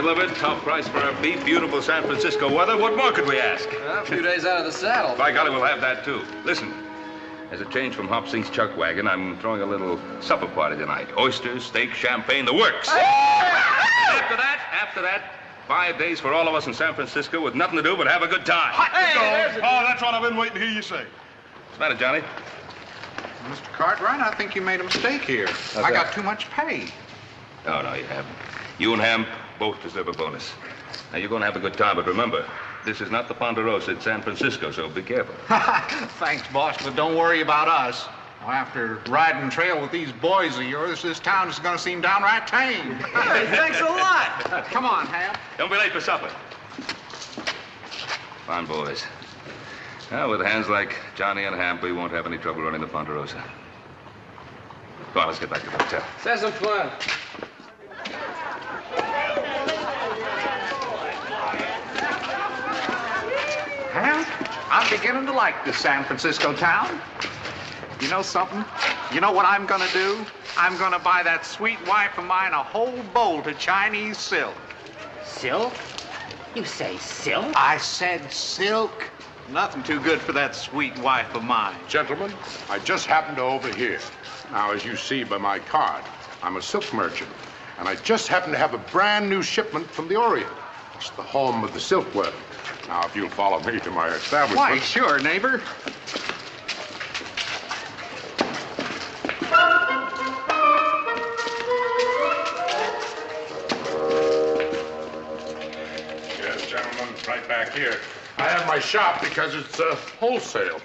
delivered. Top price for our beef. Beautiful San Francisco weather. What more could we ask? A few days out of the saddle. By golly, we'll have that, too. Listen, as a change from Hop Sink's chuck wagon, I'm throwing a little supper party tonight. Oysters, steak, champagne, the works. After that, 5 days for all of us in San Francisco with nothing to do but have a good time. Oh, that's what I've been waiting to hear you say. What's the matter, Johnny? Mr. Cartwright, I think you made a mistake here. I got too much pay. No, you haven't. You and Ham both deserve a bonus. Now, you're going to have a good time, but remember, this is not the Ponderosa, it's San Francisco, so be careful. Thanks, boss, but don't worry about us. Well, after riding trail with these boys of yours, this town is going to seem downright tame. Hey, thanks a lot. Come on, Ham. Don't be late for supper. Fine, boys. Now, with hands like Johnny and Hamp, we won't have any trouble running the Ponderosa. Come on, let's get back to the hotel. That's some fun. Ham, I'm beginning to like this San Francisco town. You know something? You know what I'm gonna do? I'm gonna buy that sweet wife of mine a whole bolt of Chinese silk. Silk? You say silk? I said silk. Nothing too good for that sweet wife of mine. Gentlemen, I just happened to overhear. Now, as you see by my card, I'm a silk merchant, and I just happen to have a brand new shipment from the Orient. It's the home of the silkworm. Now, if you'll follow me to my establishment. Why, sure, neighbor. Yes, gentlemen, right back here. I have my shop because it's wholesale.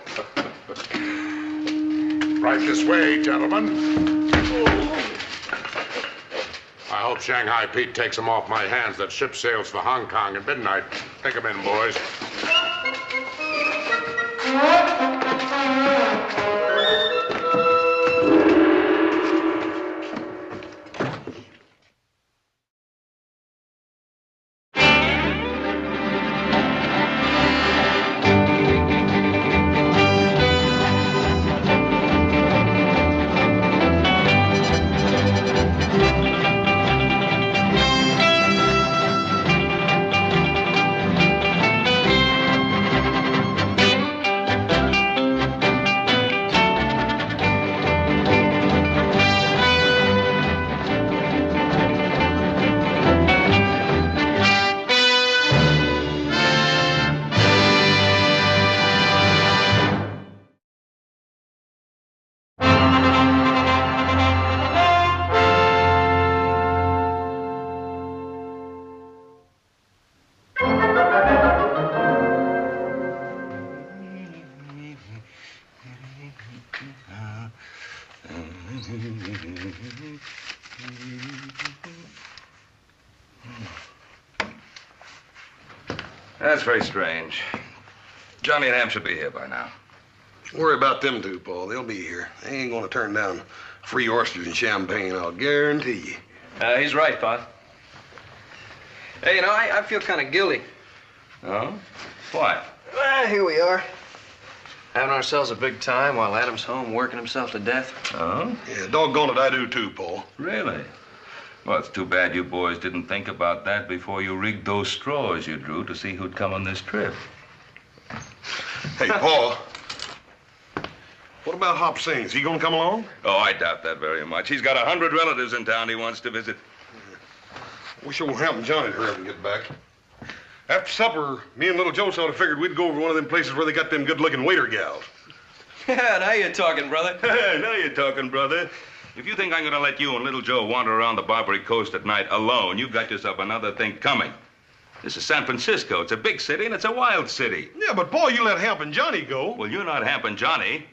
Right this way, gentlemen. I hope Shanghai Pete takes them off my hands. That ship sails for Hong Kong at midnight. Take them in, boys. That's very strange. Johnny and Ham should be here by now. Worry about them two, Paul. They'll be here. They ain't gonna turn down free oysters and champagne, I'll guarantee you. He's right, Pa. Hey, you know, I feel kind of guilty. Oh? Why? Well, here we are. Having ourselves a big time while Adam's home working himself to death. Oh? Yeah, doggone it, I do too, Paul. Really? Well, it's too bad you boys didn't think about that before you rigged those straws you drew to see who'd come on this trip. Hey, Paul. What about Hop Sing? Is he gonna come along? Oh, I doubt that very much. He's got 100 relatives in town he wants to visit. Wish old Hamp and Johnny'd hurry up and get back. After supper, me and little Joe sort of figured we'd go over to one of them places where they got them good-looking waiter gals. Yeah, now you're talking, brother. Now you're talking, brother. If you think I'm going to let you and little Joe wander around the Barbary Coast at night alone, you've got yourself another thing coming. This is San Francisco. It's a big city, and it's a wild city. Yeah, but, Paul, you let Hamp and Johnny go. Well, you're not Hamp and Johnny.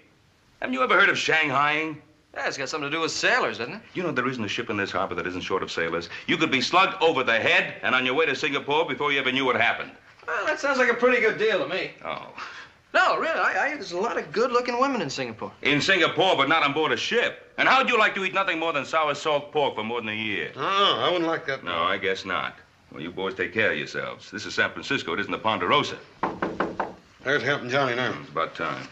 Haven't you ever heard of Shanghaiing? Yeah, it's got something to do with sailors, doesn't it? You know there isn't a ship in this harbor that isn't short of sailors. You could be slugged over the head and on your way to Singapore before you ever knew what happened. Well, that sounds like a pretty good deal to me. Oh. No, really, there's a lot of good-looking women in Singapore. In Singapore, but not on board a ship. And how'd you like to eat nothing more than sour salt pork for more than a year? Oh, I wouldn't like that. No, I guess not. Well, you boys take care of yourselves. This is San Francisco. It isn't the Ponderosa. There's Hamp and Johnny now. It's about time.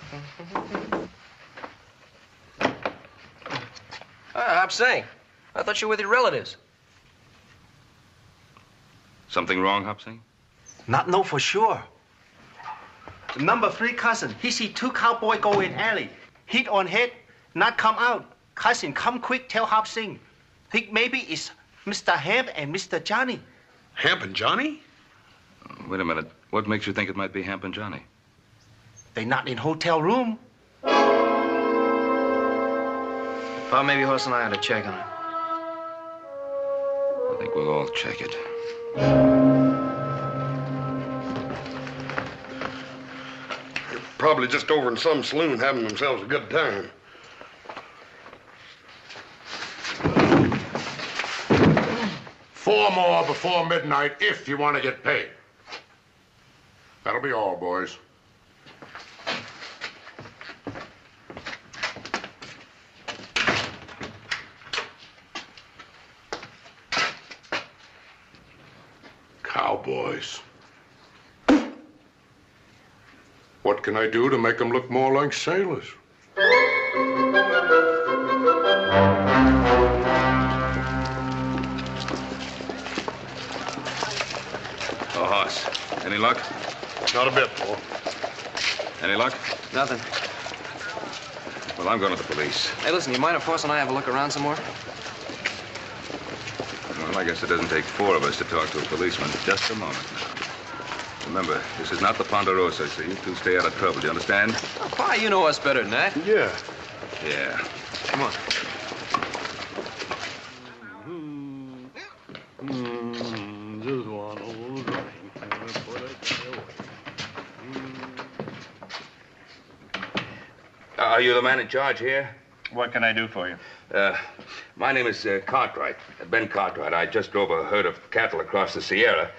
I'm saying, I thought you were with your relatives. Something wrong, Hopsing? Not know for sure. The number 3 cousin, he see 2 cowboy go in alley. Hit on head, not come out. Cousin, come quick, tell Hop Sing. Think maybe it's Mr. Hamp and Mr. Johnny. Hamp and Johnny? Wait a minute. What makes you think it might be Hamp and Johnny? They not in hotel room. Bob, maybe Horse and I ought to check on it. I think we'll all check it. They're probably just over in some saloon having themselves a good time. Four more before midnight if you want to get paid. That'll be all, boys. Cowboys. What can I do to make them look more like sailors? Oh, Hoss. Any luck? Not a bit, Paul. Any luck? Nothing. Well, I'm going to the police. Hey, listen, you mind if Horse and I have a look around some more? Well, I guess it doesn't take 4 of us to talk to a policeman. Just a moment now. Remember, this is not the Ponderosa, so you two stay out of trouble. Do you understand? Oh, Pa, you know us better than that. Yeah. Yeah. Come on. Just one old drink. Are you the man in charge here? What can I do for you? My name is Cartwright, Ben Cartwright. I just drove a herd of cattle across the Sierra.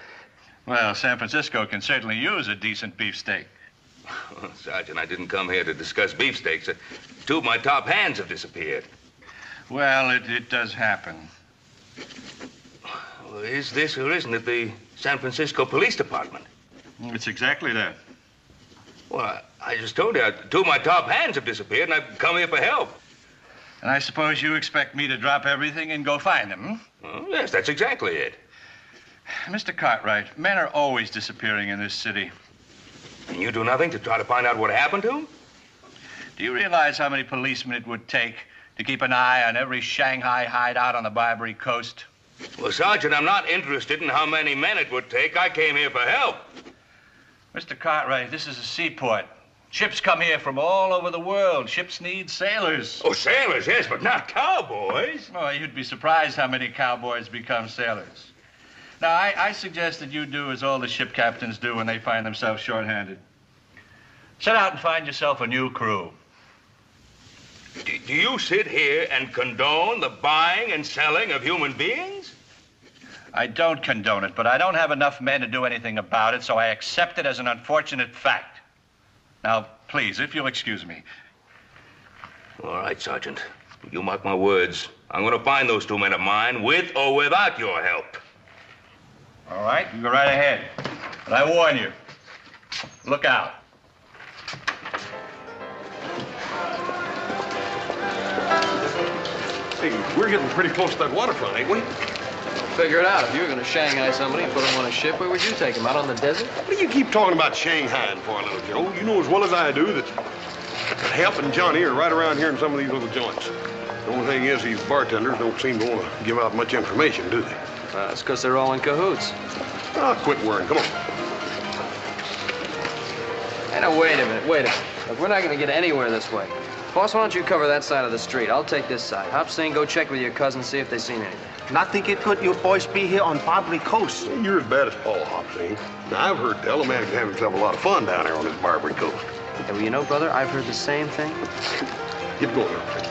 Well, San Francisco can certainly use a decent beefsteak. Sergeant, I didn't come here to discuss beefsteaks. 2 of my top hands have disappeared. Well, it does happen. Well, is this or isn't it the San Francisco Police Department? It's exactly that. Well, I just told you, 2 of my top hands have disappeared, and I've come here for help. And I suppose you expect me to drop everything and go find them, hmm? Oh, yes, that's exactly it. Mr. Cartwright, men are always disappearing in this city. And you do nothing to try to find out what happened to them? Do you realize how many policemen it would take to keep an eye on every Shanghai hideout on the Barbary Coast? Well, Sergeant, I'm not interested in how many men it would take. I came here for help. Mr. Cartwright, this is a seaport. Ships come here from all over the world. Ships need sailors. Oh, sailors, yes, but not cowboys. Oh, you'd be surprised how many cowboys become sailors. Now, I suggest that you do as all the ship captains do when they find themselves short-handed. Set out and find yourself a new crew. Do you sit here and condone the buying and selling of human beings? I don't condone it, but I don't have enough men to do anything about it, so I accept it as an unfortunate fact. Now, please, if you'll excuse me. All right, Sergeant. You mark my words. I'm going to find those 2 men of mine, with or without your help. All right, you go right ahead. But I warn you, look out. Hey, we're getting pretty close to that waterfront, ain't we? Figure it out. If you were going to Shanghai somebody and put them on a ship, where would you take them? Out on the desert? What do you keep talking about Shanghai for, little Joe? You know as well as I do that Hamp and Johnny are right around here in some of these little joints. The only thing is these bartenders don't seem to want to give out much information, do they? It's because they're all in cahoots. Oh, quit worrying. Come on. Hey, now, wait a minute. Look, we're not going to get anywhere this way. Boss, why don't you cover that side of the street? I'll take this side. Hop Sing, go check with your cousin, see if they've seen anything. Not think it could you boys be here on Barbary Coast. You're as bad as Paul, Hopsing. Now, I've heard tell a man can have himself a lot of fun down there on this Barbary Coast. Hey, well, you know, brother, I've heard the same thing. Get going, Hopsing.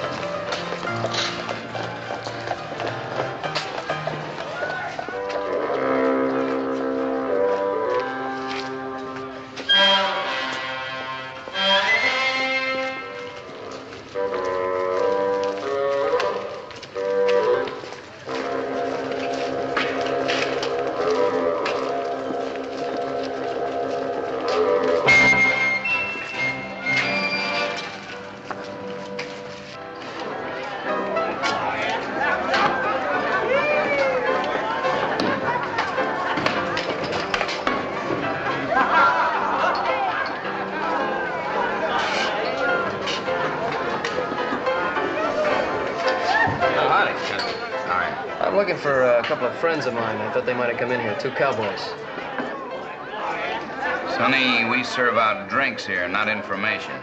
I'm looking for a couple of friends of mine. I thought they might have come in here. 2 cowboys. Sonny, we serve out drinks here, not information.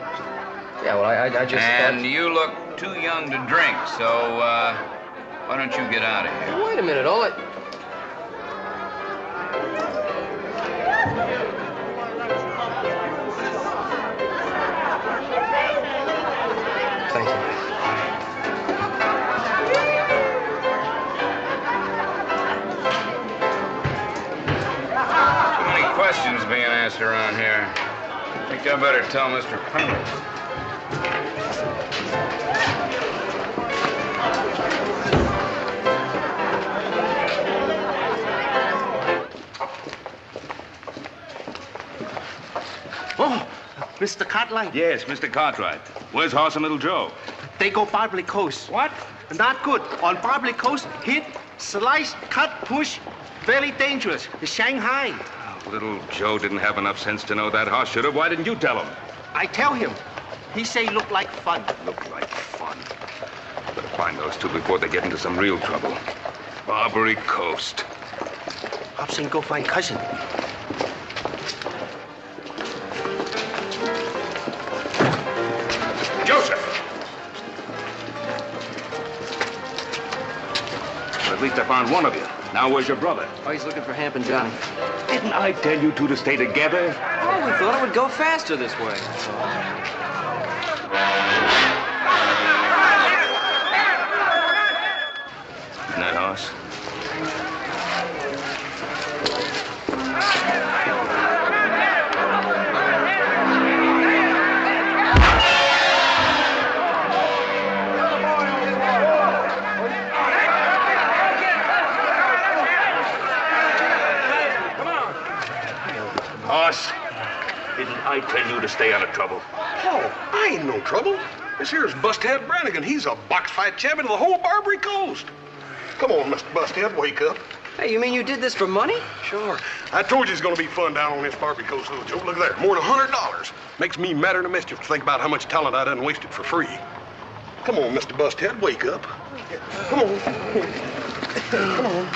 Yeah, well, I just And thought... you look too young to drink, so, why don't you get out of here? Wait a minute, all it... Thank you. Too many questions being asked around here. I think I better tell Mr. Ponderosa. Oh, Mr. Cartwright. Yes, Mr. Cartwright. Where's Horse and Little Joe? They go Barbary Coast. What? Not good. On Barbary Coast, hit, slice, cut, push. Very dangerous. Shanghai. Oh, little Joe didn't have enough sense to know that horse should have. Why didn't you tell him? I tell him. He say look like fun. Look like fun. Better find those two before they get into some real trouble. Barbary Coast. Hobson, go find cousin. Joseph! At least I found one of you. Now where's your brother? Oh, he's looking for Hamp and Johnny. Didn't I tell you two to stay together? Oh, we thought it would go faster this way. Isn't that horse? Horse, didn't I tell you to stay out of trouble? Oh, I ain't no trouble. This here's Busthead Brannigan. He's a box fight champion of the whole Barbary Coast. Come on, Mr. Busthead, wake up. Hey, you mean you did this for money? Sure. I told you it's gonna be fun down on this Barbary Coast, little Joe. Look there, more than $100. Makes me madder than mischief to think about how much talent I done wasted for free. Come on, Mr. Busthead, wake up. Come on. Come on.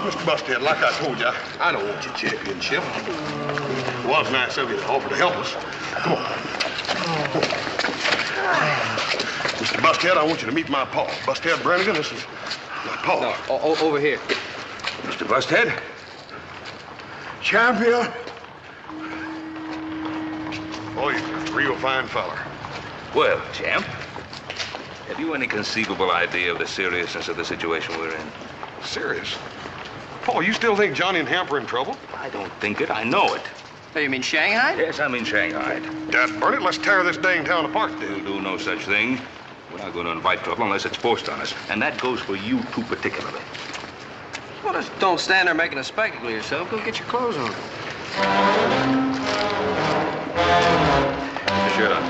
Mr. Busthead, like I told you, I don't want your championship. It was nice of you to offer to help us. Come on. Mr. Busthead, I want you to meet my pa. Busthead Brannigan, this is my pa. No, over here. Mr. Busthead? Champion? Oh, he's a real fine feller. Well, champ, have you any conceivable idea of the seriousness of the situation we're in? Serious? Paul, you still think Johnny and Hamp are in trouble? I don't think it. I know it. Hey, you mean Shanghai? Yes, I mean Shanghai. Dad, burn it. Let's tear this dang town apart, We'll dude. do no such thing. We're not going to invite trouble unless it's forced on us. And that goes for you two particularly. Well, just don't stand there making a spectacle of yourself. Go get your clothes on. Put your shirt on.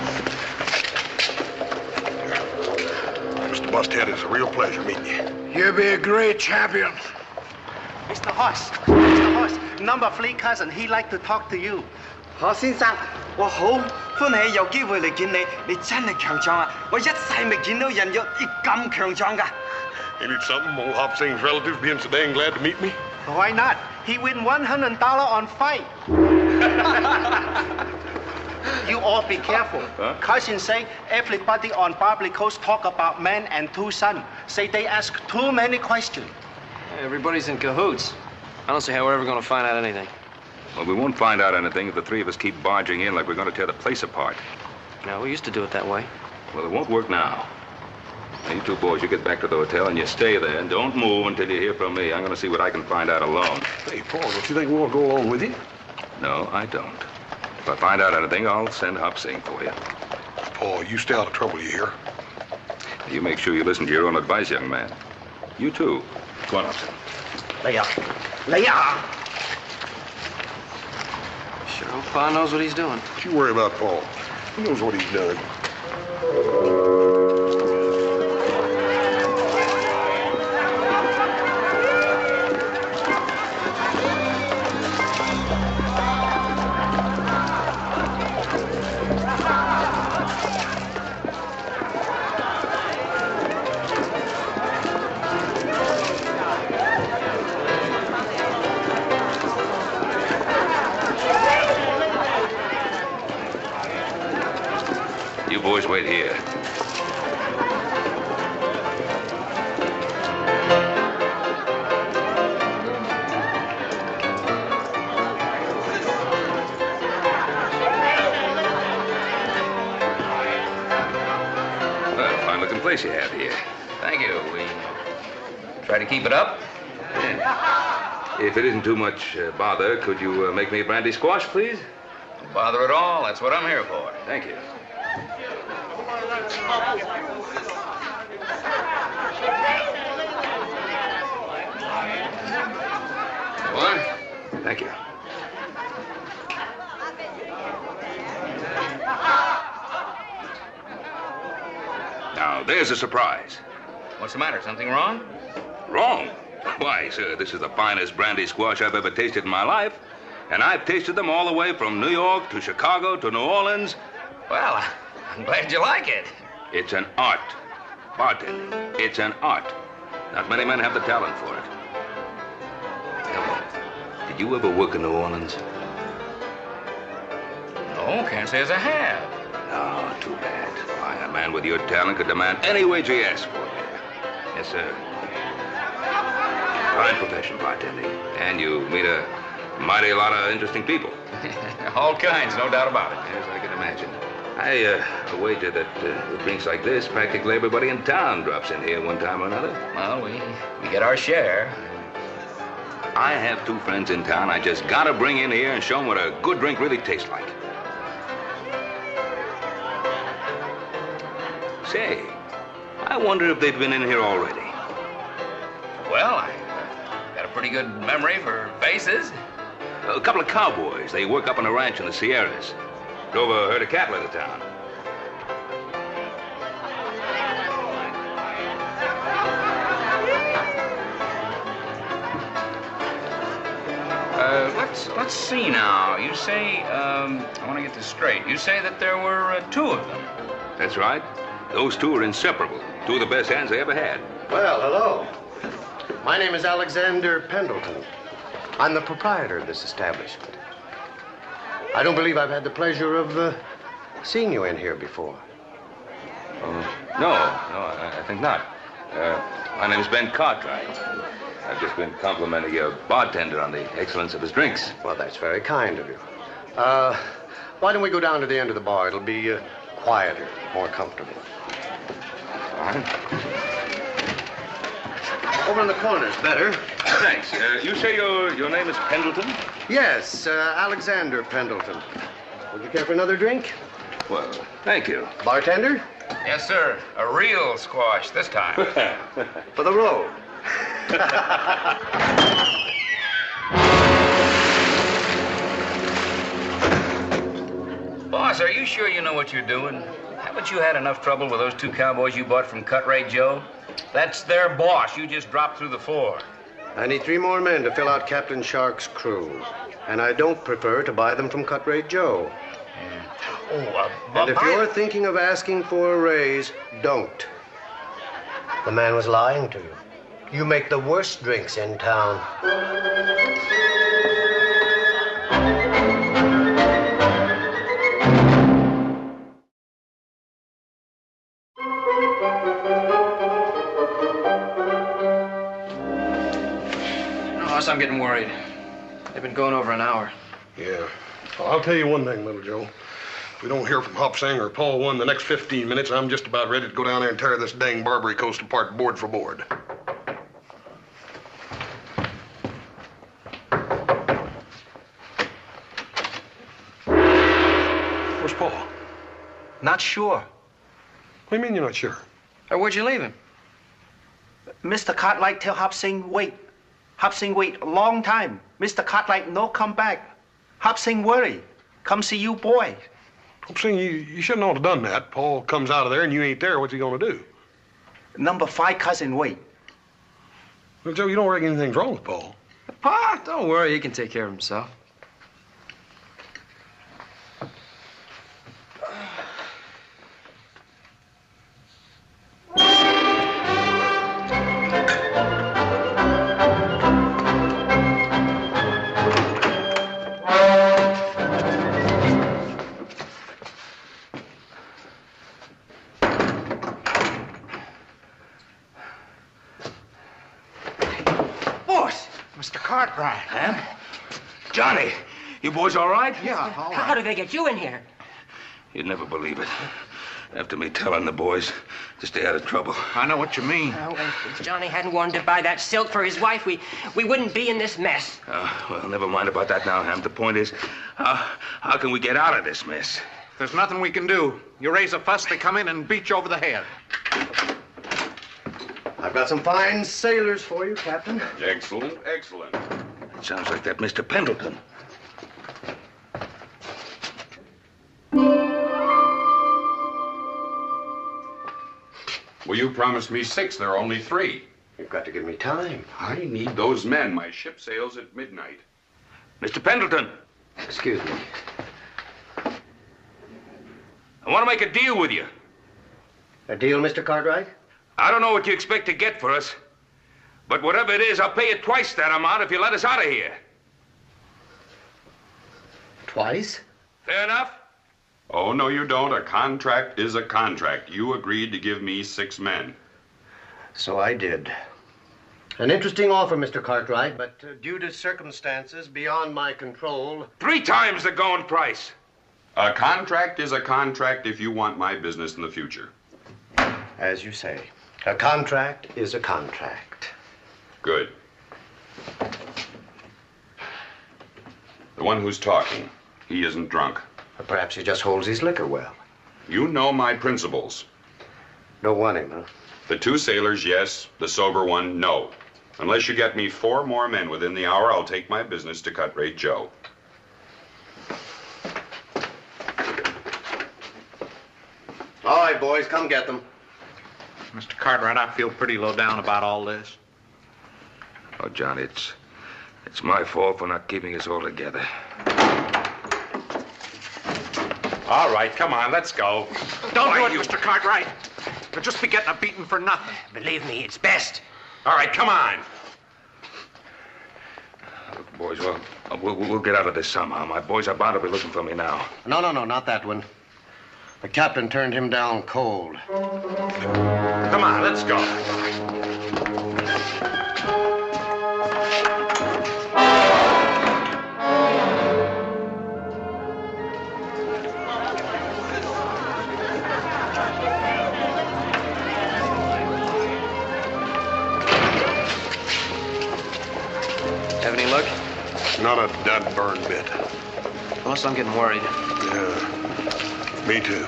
Mr. Busthead, it's a real pleasure meeting you. You'll be a great champion. Mr. Hoss. Mr. Hoss, number 3 cousin, he like to talk to you. 何先生，我好歡喜有機會嚟見你，你真係強壯啊！我一世未見到人有你咁強壯㗎。Ain't it something, old Hop Sing's relative being so dang glad to meet me? Why not? He win $100 on fight. You all be careful. Huh? Cousin say everybody on Barbary Coast talk about man and 2 sons. Say they ask too many questions. Hey, everybody's in cahoots. I don't see how we're ever going to find out anything. Well, we won't find out anything if the three of us keep barging in like we're going to tear the place apart. No, we used to do it that way. Well, it won't work now. Now, you two boys, you get back to the hotel and you stay there and don't move until you hear from me. I'm going to see what I can find out alone. Hey, Paul, don't you think we want to go along with you? No, I don't. If I find out anything, I'll send Hop Sing for you. Paul, you stay out of trouble, you hear? You make sure you listen to your own advice, young man. You too. Go on, Hop Sing. 嚟啊！嚟啊！ Sure hope Pa knows what he's doing. Don't you worry about Paul. He knows what he's done. interesting place you have here. Thank you. We try to keep it up. Yeah. If it isn't too much bother, could you make me a brandy squash, please? No bother at all. That's what I'm here for. Thank you. What? Thank you. Now, there's a surprise. What's the matter? Something wrong? Wrong? Why, sir, this is the finest brandy squash I've ever tasted in my life. And I've tasted them all the way from New York to Chicago to New Orleans. Well, I'm glad you like it. It's an art. Bartending. It's an art. Not many men have the talent for it. Tell me, did you ever work in New Orleans? No, can't say as I have. Oh, too bad. Why, a man with your talent could demand any wage he asked for there. Yes, sir. Fine profession, bartending. And you meet a mighty lot of interesting people. All kinds, no doubt about it. Yes, I can imagine. I wager that with drinks like this, practically everybody in town drops in here one time or another. Well, we get our share. I have two friends in town I just gotta bring in here and show them what a good drink really tastes like. Say, I wonder if they've been in here already. Well, I got a pretty good memory for faces. A couple of cowboys. They work up on a ranch in the Sierras. Drove a herd of cattle into town. Let's see now. You say, I want to get this straight. You say that there were two of them. That's right. Those two are inseparable. Two of the best hands they ever had. Well, hello. My name is Alexander Pendleton. I'm the proprietor of this establishment. I don't believe I've had the pleasure of seeing you in here before. No, I think not. My name is Ben Cartwright. I've just been complimenting your bartender on the excellence of his drinks. Well, that's very kind of you. Why don't we go down to the end of the bar? It'll be quieter, more comfortable. Fine. Over in the corner's better. Thanks. You say your name is Pendleton? Yes, Alexander Pendleton. Would you care for another drink? Well, thank you. Bartender? Yes, sir. A real squash this time. For the road. Boss, are you sure you know what you're doing? Haven't you had enough trouble with those two cowboys you bought from Cartwright Joe? That's their boss. You just dropped through the floor. I need 3 more men to fill out Captain Shark's crew. And I don't prefer to buy them from Cartwright Joe. And if you're thinking of asking for a raise, don't. The man was lying to you. You make the worst drinks in town. Boss, I'm getting worried. They've been going over an hour. Yeah. Well, I'll tell you one thing, Little Joe. If we don't hear from Hop Sing or Paul One the next 15 minutes, I'm just about ready to go down there and tear this dang Barbary Coast apart board for board. Where's Paul? Not sure. What do you mean you're not sure? Where'd you leave him? Mr. Cartwright tell Hop Sing wait. Hop Sing wait a long time. Mr. Cartwright no come back. Hop Sing worry. Come see you boy. Hop Sing, you shouldn't ought to done that. Paul comes out of there and you ain't there. What's he gonna do? Number 5 cousin wait. Well, Joe, you don't reckon anything's wrong with Paul? Pa, don't worry. He can take care of himself. Mr. Cartwright. Huh? Johnny, you boys all right? Yeah, all How right. did they get you in here? You'd never believe it. After me telling the boys, to stay out of trouble. I know what you mean. Well, if Johnny hadn't wanted to buy that silk for his wife, we wouldn't be in this mess. Well, never mind about that now, Ham. The point is, how can we get out of this mess? There's nothing we can do. You raise a fuss, they come in and beat you over the head. I've got some fine sailors for you, Captain. Excellent, excellent. It sounds like that Mr. Pendleton. Well, you promised me 6. There are only 3. You've got to give me time. I need those men. My ship sails at midnight. Mr. Pendleton. Excuse me. I want to make a deal with you. A deal, Mr. Cartwright? I don't know what you expect to get for us, but whatever it is, I'll pay you twice that amount if you let us out of here. Twice? Fair enough? Oh, no, you don't. A contract is a contract. You agreed to give me 6 men. So I did. An interesting offer, Mr. Cartwright, but due to circumstances beyond my control... 3 times the going price. A contract is a contract if you want my business in the future. As you say, a contract is a contract. Good. The one who's talking, he isn't drunk. Or perhaps he just holds his liquor well. You know my principles. Don't want him, huh? The 2 sailors, yes. The sober one, no. Unless you get me 4 more men within the hour, I'll take my business to Cut-Rate Joe. All right, boys, come get them. Mr. Cartwright, I feel pretty low down about all this. Oh, John, it's my fault for not keeping us all together. All right, come on, let's go. Don't do it, Mr. Cartwright. You'll just be getting a beating for nothing. Believe me, it's best. All right, come on. Look, boys, well, we'll get out of this somehow. My boys are bound to be looking for me now. No, not that one. The captain turned him down cold. Come on, let's go. Have any luck? Not a dead burn bit. Unless I'm getting worried. Yeah, me too.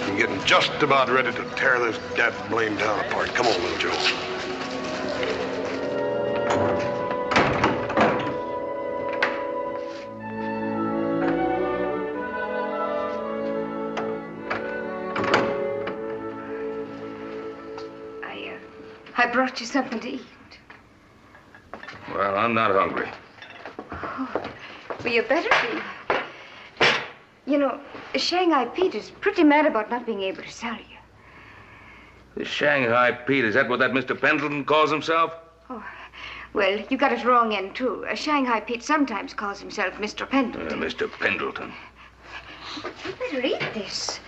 I'm getting just about ready to tear this dead blame town apart. Come on, little Joe. I brought you something to eat. Well, I'm not hungry. Oh, well, you better be. You know, Shanghai Pete is pretty mad about not being able to sell you. The Shanghai Pete, is that what that Mr. Pendleton calls himself? Oh, well, you got it wrong end, too. Shanghai Pete sometimes calls himself Mr. Pendleton. Mr. Pendleton. You better eat this.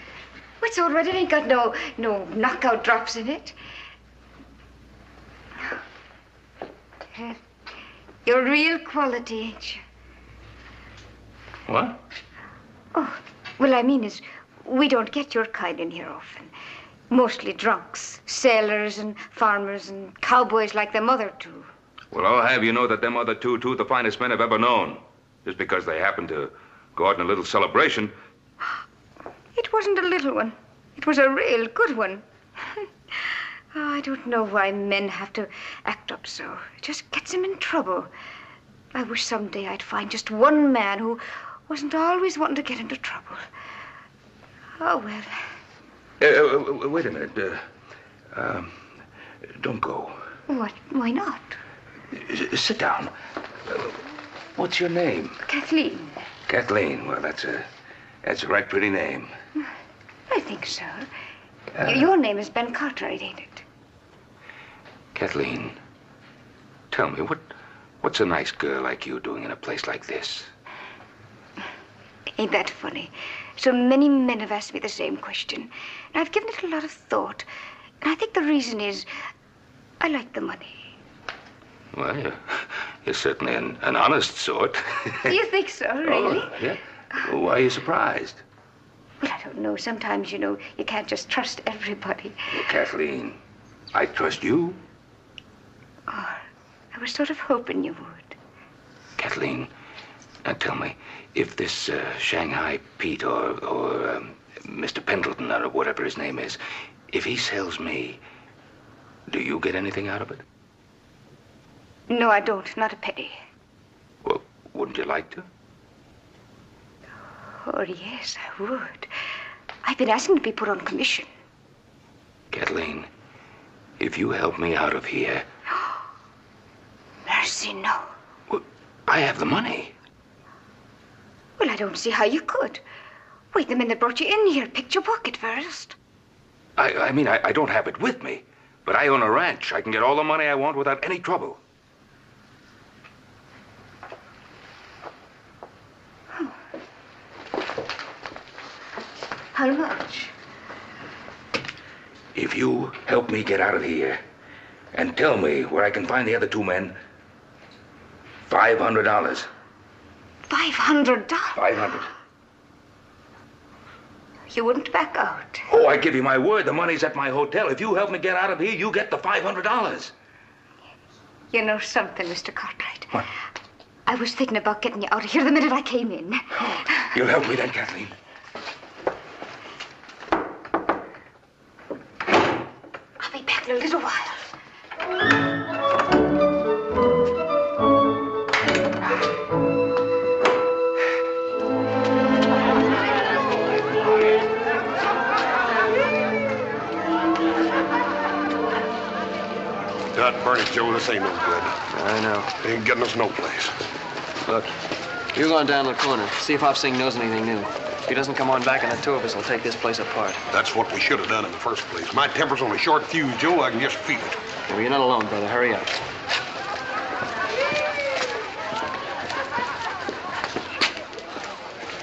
It's all right. It ain't got no knockout drops in it. You're real quality, ain't you? What? Oh, well, I mean is, we don't get your kind in here often. Mostly drunks, sailors and farmers and cowboys like them other 2. Well, I'll have you know that them other two the finest men I've ever known. Just because they happen to go out in a little celebration. It wasn't a little one. It was a real good one. Oh, I don't know why men have to act up so. It just gets them in trouble. I wish someday I'd find just one man who wasn't always wanting to get into trouble. Oh, well. Wait a minute. Don't go. What? Why not? Sit down. What's your name? Kathleen. Kathleen. Well, that's a right pretty name. I think so. Your name is Ben Cartwright, ain't it? Kathleen, tell me, what's a nice girl like you doing in a place like this? Ain't that funny? So many men have asked me the same question. And I've given it a lot of thought. And I think the reason is I like the money. Well, you're certainly an honest sort. You think so, really? Oh, yeah. Why are you surprised? Well, I don't know. Sometimes, you can't just trust everybody. Well, Kathleen, I trust you. Oh, I was sort of hoping you would. Kathleen, now tell me, if this Shanghai Pete or Mr. Pendleton or whatever his name is, if he sells me, do you get anything out of it? No, I don't. Not a penny. Well, wouldn't you like to? Oh, yes, I would. I've been asking to be put on commission. Kathleen, if you help me out of here... Mercy, no. Well, I have the money. Well, I don't see how you could. Wait, the men that brought you in here picked your pocket first. I mean, I don't have it with me, but I own a ranch. I can get all the money I want without any trouble. How much? If you help me get out of here and tell me where I can find the other two men, $500. $500? $500. You wouldn't back out. Oh, I give you my word. The money's at my hotel. If you help me get out of here, you get the $500. You know something, Mr. Cartwright? What? I was thinking about getting you out of here the minute I came in. You'll help me then, Kathleen. I'll be back in a little while. God burn it, Joe, this ain't no good. I know. Ain't getting us no place. Look, you go on down to the corner. See if Hop Sing knows anything new. If he doesn't come on back, and the two of us will take this place apart. That's what we should have done in the first place. My temper's on a short fuse, Joe. I can just feel it. Well, you're not alone, brother. Hurry up.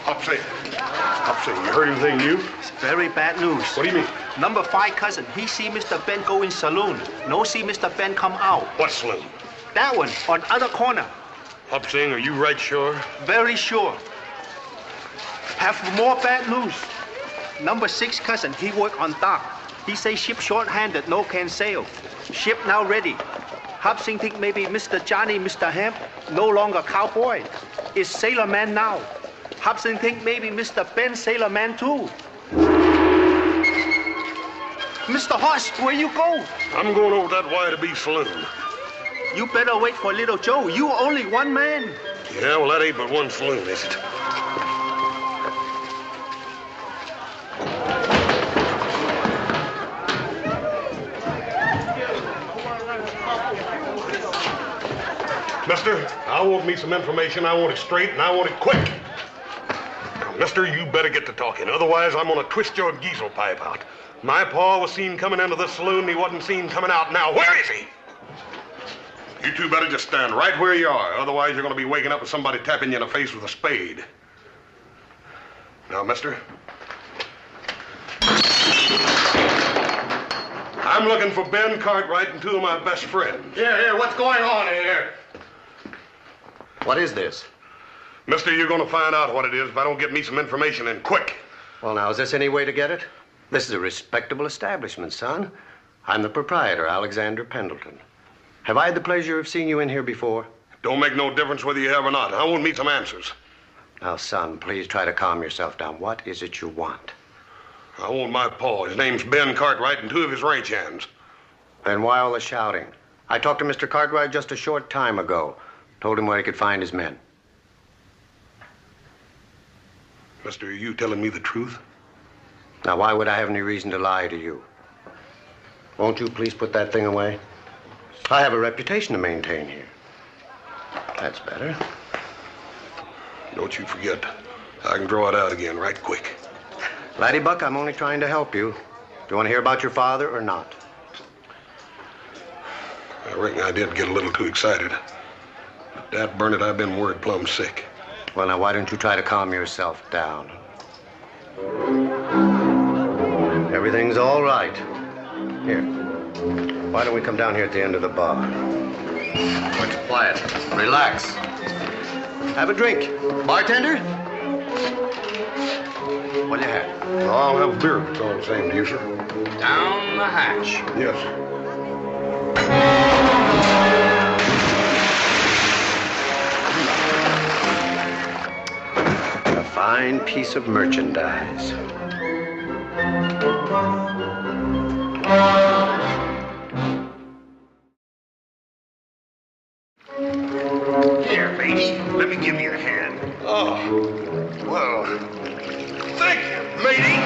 Hop Sing, you heard anything new? It's very bad news. What do you mean? Number 5 cousin, he see Mr. Ben go in saloon. No see Mr. Ben come out. What saloon? That one, on other corner. Hop Sing, are you right sure? Very sure. Have more bad news. Number 6 cousin, he work on dock. He say ship short-handed, no can sail. Ship now ready. Hop Sing think maybe Mr. Johnny, Mr. Hemp, no longer cowboy. Is sailor man now. Hop Sing think maybe Mr. Ben sailor man too. Mr. Horse, where you go? I'm going over that Y-to-B saloon. You better wait for little Joe. You only one man. Yeah, well, that ain't but one saloon, is it? Mister, I want me some information. I want it straight, and I want it quick. Now, mister, you better get to talking. Otherwise, I'm going to twist your diesel pipe out. My pa was seen coming into the saloon, and he wasn't seen coming out. Now, where is he? You two better just stand right where you are. Otherwise, you're going to be waking up with somebody tapping you in the face with a spade. Now, mister. I'm looking for Ben Cartwright and 2 of my best friends. Here, what's going on here? What is this? Mister, you're going to find out what it is if I don't get me some information and quick. Well, now, is this any way to get it? This is a respectable establishment, son. I'm the proprietor, Alexander Pendleton. Have I had the pleasure of seeing you in here before? Don't make no difference whether you have or not. I want me some answers. Now, son, please try to calm yourself down. What is it you want? I want my pa. His name's Ben Cartwright and 2 of his ranch hands. Then why all the shouting? I talked to Mr. Cartwright just a short time ago. Told him where he could find his men. Mister, are you telling me the truth? Now, why would I have any reason to lie to you? Won't you please put that thing away? I have a reputation to maintain here. That's better. Don't you forget, I can draw it out again right quick. Laddie Buck, I'm only trying to help you. Do you want to hear about your father or not? I reckon I did get a little too excited. But dad burn it, I've been worried plumb sick. Well, now, why don't you try to calm yourself down? Everything's all right. Here. Why don't we come down here at the end of the bar? What's quiet? Relax. Have a drink. Bartender? What do you have? Well, I'll have a beer if it's all the same to you, sir. Down the hatch. Yes. A fine piece of merchandise. Here, matey. Let me give you a hand. Oh, well, thank you, matey.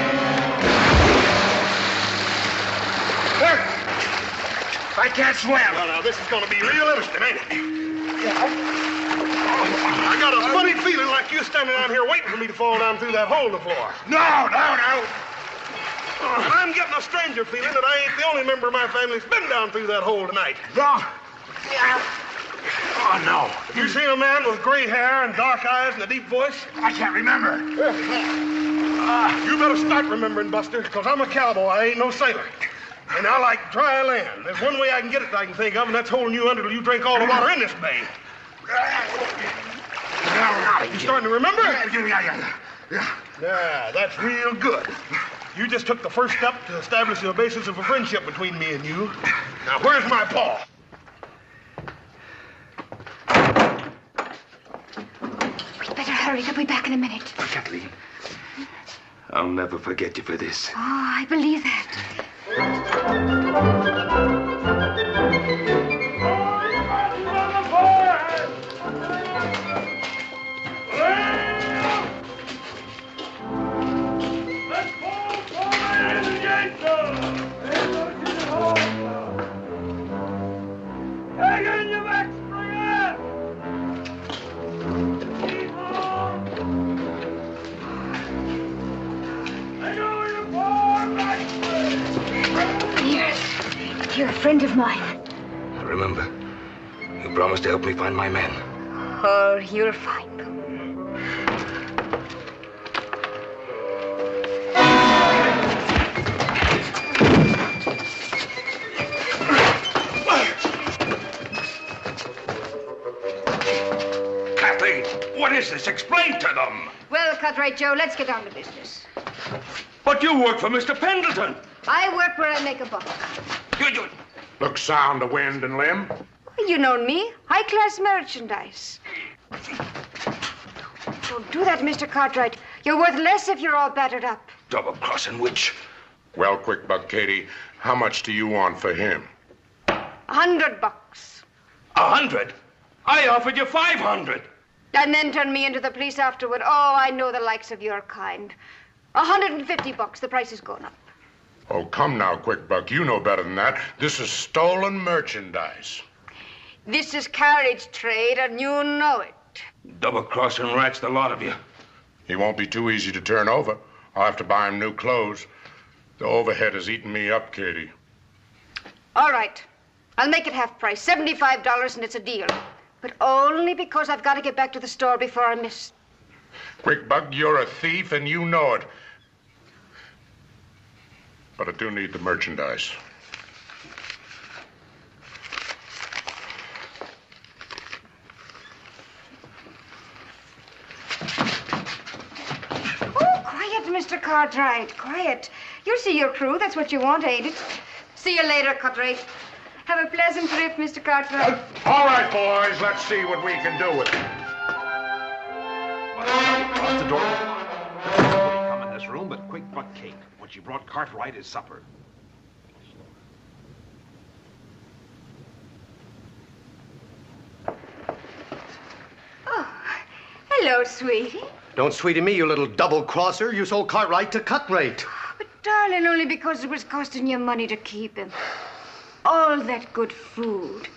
I can't swim. Well, now, this is going to be real interesting, ain't it? I got a funny feeling like you're standing out here waiting for me to fall down through that hole in the floor. No. And I'm getting a stranger feeling that I ain't the only member of my family that's been down through that hole tonight. No. Oh, no. You seen a man with gray hair and dark eyes and a deep voice? I can't remember. You better start remembering, Buster, because I'm a cowboy. I ain't no sailor. And I like dry land. There's one way I can get it that I can think of, and that's holding you under till you drink all the water in this bay. You starting to remember? Yeah, that's real good. You just took the first step to establish the basis of a friendship between me and you. Now, where's my paw? We'd better hurry. They'll be back in a minute. Kathleen, I'll never forget you for this. Oh, I believe that. You're a friend of mine. Remember, you promised to help me find my men. Oh, you'll find them. Kathleen, what is this? Explain to them. Well, Cartwright Joe, let's get down to business. But you work for Mr. Pendleton. I work where I make a buck. You. Look sound to wind and limb. You know me. High-class merchandise. Don't do that, Mr. Cartwright. You're worth less if you're all battered up. Double-crossing witch. Well, quick buck, Katie, how much do you want for him? $100. 100? I offered you 500. And then turn me into the police afterward. Oh, I know the likes of your kind. $150. The price has gone up. Oh, come now, quick buck. You know better than that. This is stolen merchandise. This is carriage trade, and you know it. Double-crossing rats, the lot of you. He won't be too easy to turn over. I'll have to buy him new clothes. The overhead has eaten me up, Katie. All right. I'll make it half price, $75, and it's a deal. But only because I've got to get back to the store before I miss. Quick buck, you're a thief, and you know it. But I do need the merchandise. Oh, quiet, Mr. Cartwright, quiet. You'll see your crew. That's what you want, ain't it? See you later, Cartwright. Have a pleasant trip, Mr. Cartwright. All right, boys, let's see what we can do with it. Across the door. Nobody come in this room but Quick Buck Kate when she brought Cartwright his supper. Oh, hello, sweetie. Don't sweetie me, you little double-crosser. You sold Cartwright to cut rate. But, darling, only because it was costing you money to keep him. All that good food.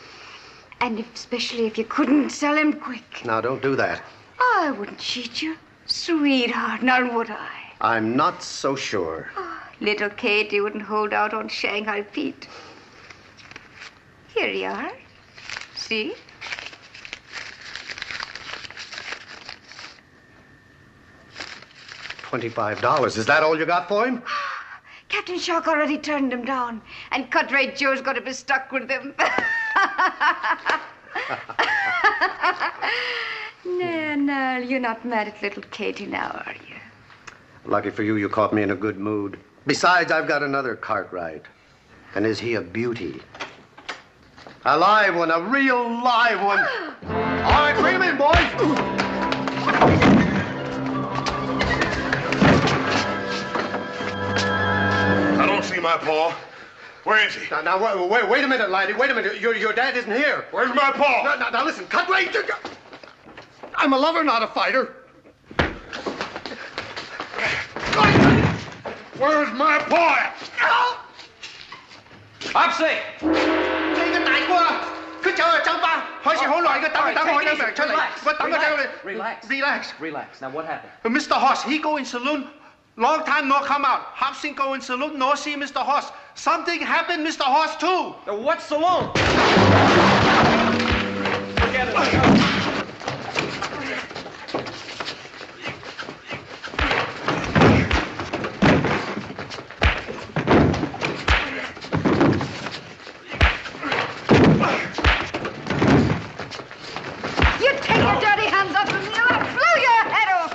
And especially if you couldn't sell him quick. Now, don't do that. I wouldn't cheat you, sweetheart, now would I? I'm not so sure. Oh, little Katie wouldn't hold out on Shanghai Pete. Here you are. See? $25. Is that all you got for him? Captain Shark already turned him down, and Cartwright Joe's got to be stuck with him. No, you're not mad at little Katie now, are you? Lucky for you, you caught me in a good mood. Besides, I've got another Cartwright. And is he a beauty? A live one, a real live one. All right, bring him in, boys. I don't see my paw. Where is he? Now, wait a minute, laddie. Wait a minute. Your dad isn't here. Where's my paw? Now, listen, Cartwright. I'm a lover, not a fighter. Where's my paw? Hop Sing! Relax. Now, what happened? Mr. Hoss, he go in saloon. Long time no come out. Hop Sing go in saloon, no see Mr. Hoss. Something happened, Mr. Hoss, too. What saloon? Forget it. You take your dirty hands off of me, or I'll blow your head off.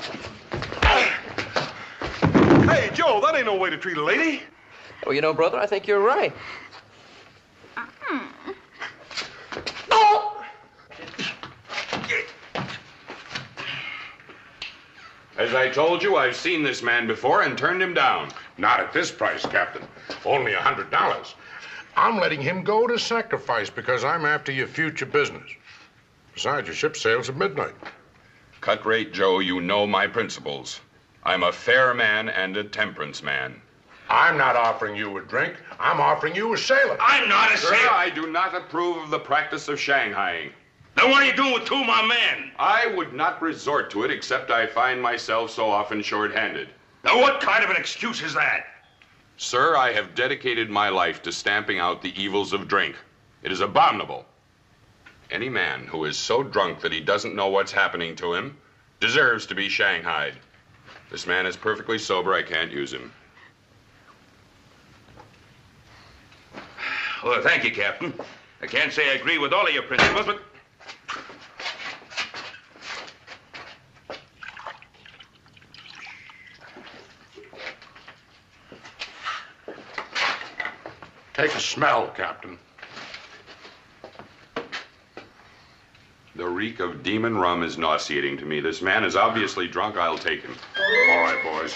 Hey, Joe, that ain't no way to treat a lady. Well, you know, brother, I think you're right. As I told you, I've seen this man before and turned him down. Not at this price, Captain. Only $100. I'm letting him go to sacrifice because I'm after your future business. Besides, your ship sails at midnight. Cut-rate Joe, you know my principles. I'm a fair man and a temperance man. I'm not offering you a drink. I'm offering you a sailor. I'm not a Sir, sailor. I do not approve of the practice of Shanghaiing. Then what are you doing with two of my men? I would not resort to it except I find myself so often short-handed. Now, what kind of an excuse is that? Sir, I have dedicated my life to stamping out the evils of drink. It is abominable. Any man who is so drunk that he doesn't know what's happening to him deserves to be shanghaied. This man is perfectly sober. I can't use him. Well, thank you, Captain. I can't say I agree with all of your principles, but... Take a smell, Captain. The reek of demon rum is nauseating to me. This man is obviously drunk. I'll take him. All right, boys.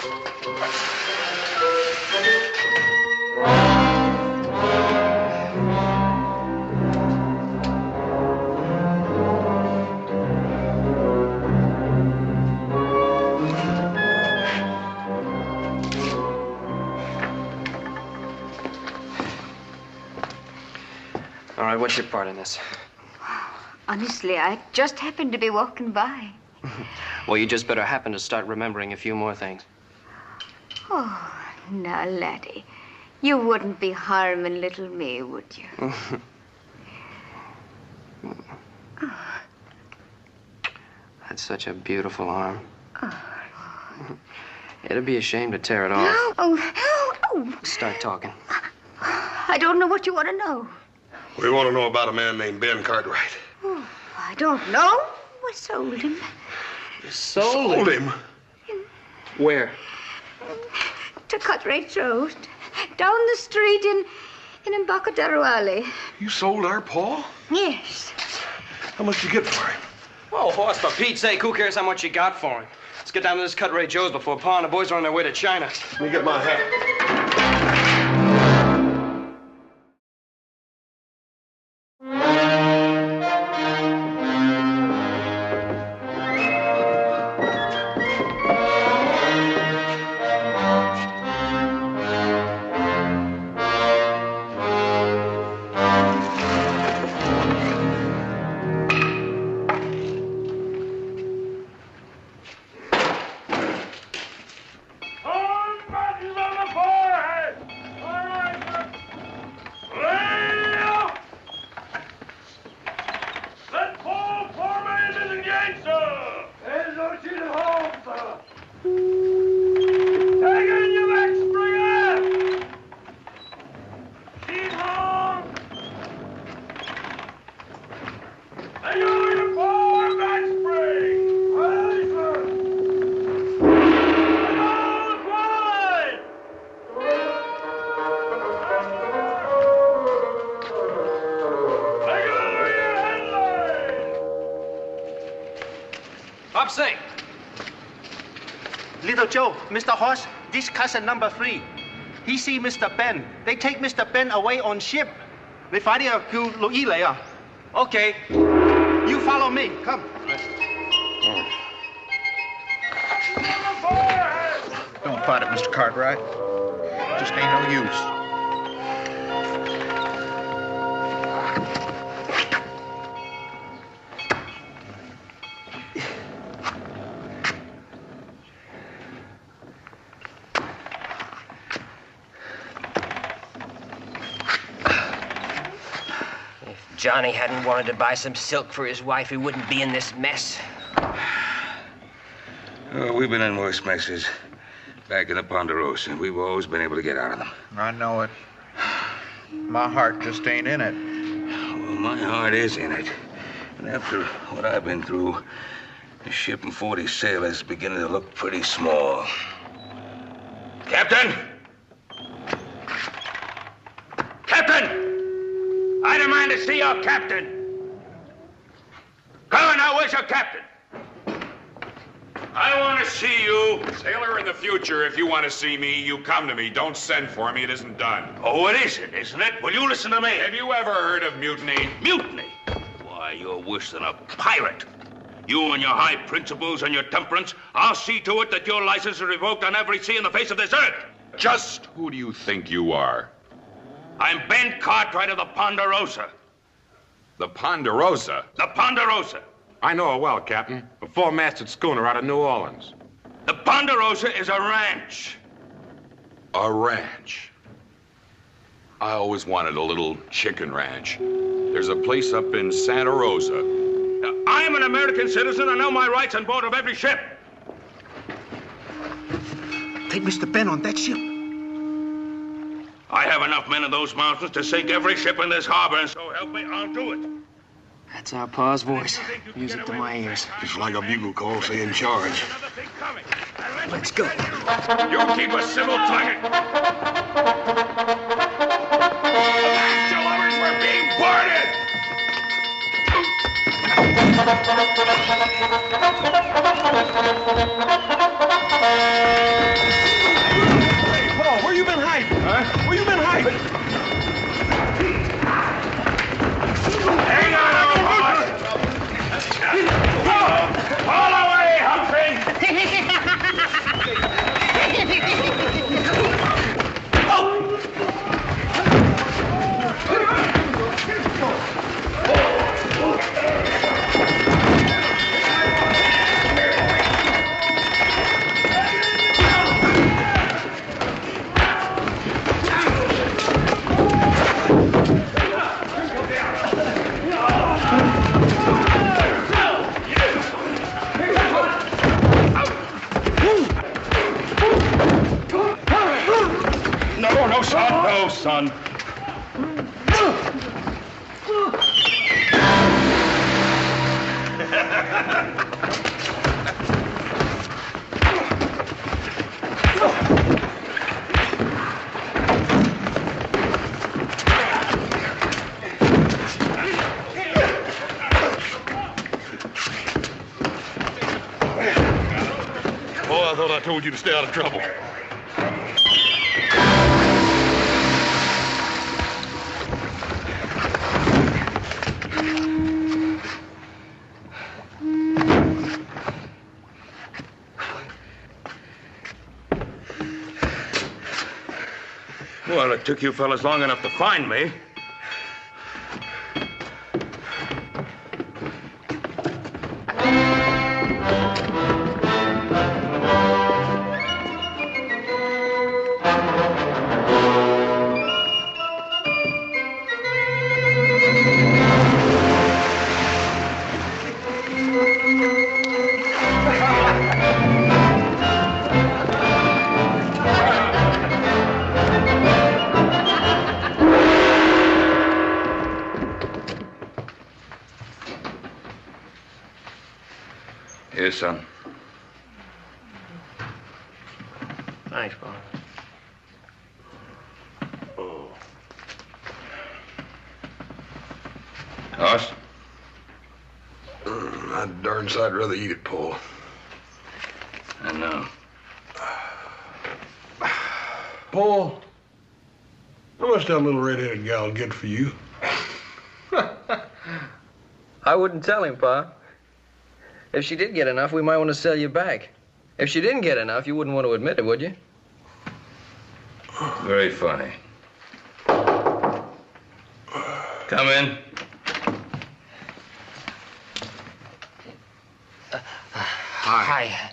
All right, what's your part in this? Honestly, I just happened to be walking by. Well, you just better happen to start remembering a few more things. Oh, now, laddie, you wouldn't be harming little me, would you? That's such a beautiful arm. It'd be a shame to tear it off. Oh. Start talking. I don't know what you want to know. We want to know about a man named Ben Cartwright. Oh, I don't know. I sold him. Sold him? Where? To Cartwrights Road. Down the street in Embarcadero Alley. You sold our Paul? Yes. How much you get for him? Oh, Horse, for Pete's sake, who cares how much you got for him? Let's get down to this Cartwright Joe's before Pa and the boys are on their way to China. Let me get my hat. All buttons on the floor! Hop Sing. Little Joe, Mr. Hoss, this cousin number 3. He see Mr. Ben. They take Mr. Ben away on ship. They find him later. Okay. You follow me. Come. Don't fight it, Mr. Cartwright. Just ain't no use. Johnny hadn't wanted to buy some silk for his wife, he wouldn't be in this mess. Oh, we've been in worse messes. Back in the Ponderosa, we've always been able to get out of them. I know it. My heart just ain't in it. Well, my heart is in it. And after what I've been through, the ship and 40 sailors is beginning to look pretty small. Captain! Captain! I demand to see your captain. Come on now, where's your captain? I want to see you. Sailor, in the future, if you want to see me, you come to me. Don't send for me. It isn't done. Oh, it isn't, isn't it? Well, you listen to me. Have you ever heard of mutiny? Mutiny? Why, you're worse than a pirate. You and your high principles and your temperance, I'll see to it that your license is revoked on every sea in the face of this earth. Just who do you think you are? I'm Ben Cartwright of the Ponderosa. The Ponderosa? The Ponderosa. I know her well, Captain. A 4-masted schooner out of New Orleans. The Ponderosa is a ranch. A ranch? I always wanted a little chicken ranch. There's a place up in Santa Rosa. Now, I'm an American citizen. I know my rights on board of every ship. Take Mr. Ben on that ship. I have enough men in those mountains to sink every ship in this harbor, and so help me, I'll do it. That's our pa's voice. Music to my ears. It's like a bugle call saying charge. Let's go. You keep a civil tongue. The lovers were being boarded! Paul, where you been hiding? Huh? Where you been hiding? Hang on, old horse! Haul away, Humphrey! No, son. Oh, I thought I told you to stay out of trouble. Well, it took you fellas long enough to find me. Here, son. Thanks, Bob. Hoss? I'd darn sight rather eat it, Paul. I know. Paul, how much that little red-headed gal get for you? I wouldn't tell him, Pa. If she did get enough, we might want to sell you back. If she didn't get enough, you wouldn't want to admit it, would you? Very funny. Come in. Hi.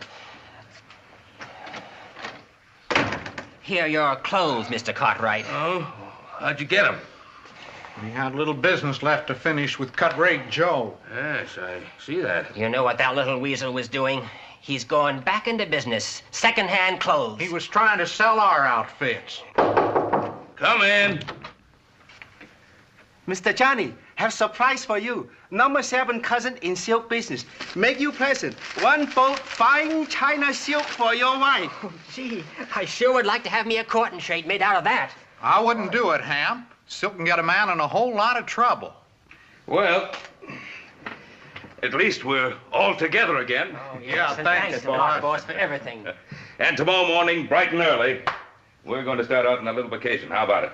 Here are your clothes, Mr. Cartwright. Oh, how'd you get them? We had a little business left to finish with Cut-Rate Joe. Yes, I see that. You know what that little weasel was doing? He's going back into business. Second-hand clothes. He was trying to sell our outfits. Come in. Mr. Johnny, have surprise for you. Number 7 cousin in silk business. Make you present. 1 fold fine China silk for your wife. Oh, gee, I sure would like to have me a courting shade made out of that. I wouldn't do it, Ham. Silk can get a man in a whole lot of trouble. Well, at least we're all together again. Oh, yes, and thanks a lot, boss, for everything. And tomorrow morning, bright and early, we're going to start out on a little vacation. How about it?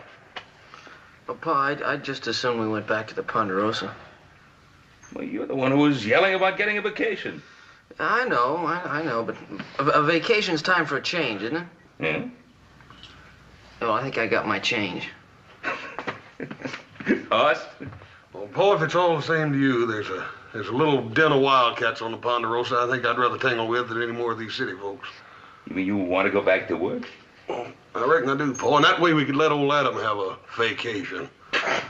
But, Pa, I'd just as soon we went back to the Ponderosa. Well, you're the one who was yelling about getting a vacation. I know, but a vacation's time for a change, isn't it? Yeah? Well, I think I got my change. Us? Well, Paul, if it's all the same to you, there's a little den of wildcats on the Ponderosa I think I'd rather tangle with than any more of these city folks. You mean you want to go back to work? Well, I reckon I do, Paul, and that way we could let old Adam have a vacation.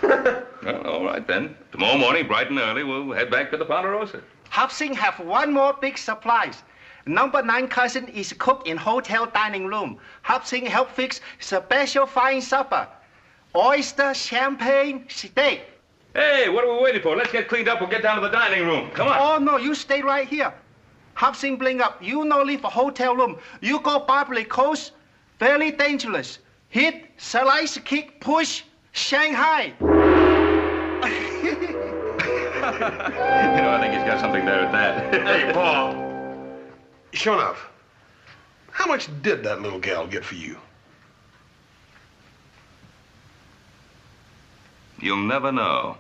Well, all right, then. Tomorrow morning, bright and early, we'll head back to the Ponderosa. Hopsing have 1 more big surprise. Number 9 cousin is cook in hotel dining room. Hopsing help fix special fine supper. Oyster, champagne, steak. Hey, what are we waiting for? Let's get cleaned up and get down to the dining room. Come on. Oh, no, you stay right here. Hopsing bring up. You no leave a hotel room. You go Barbary Coast. Very dangerous. Hit, slice, kick, push, Shanghai. You know, I think he's got something there at that. Hey, Paul. Sure enough, how much did that little gal get for you? You'll never know.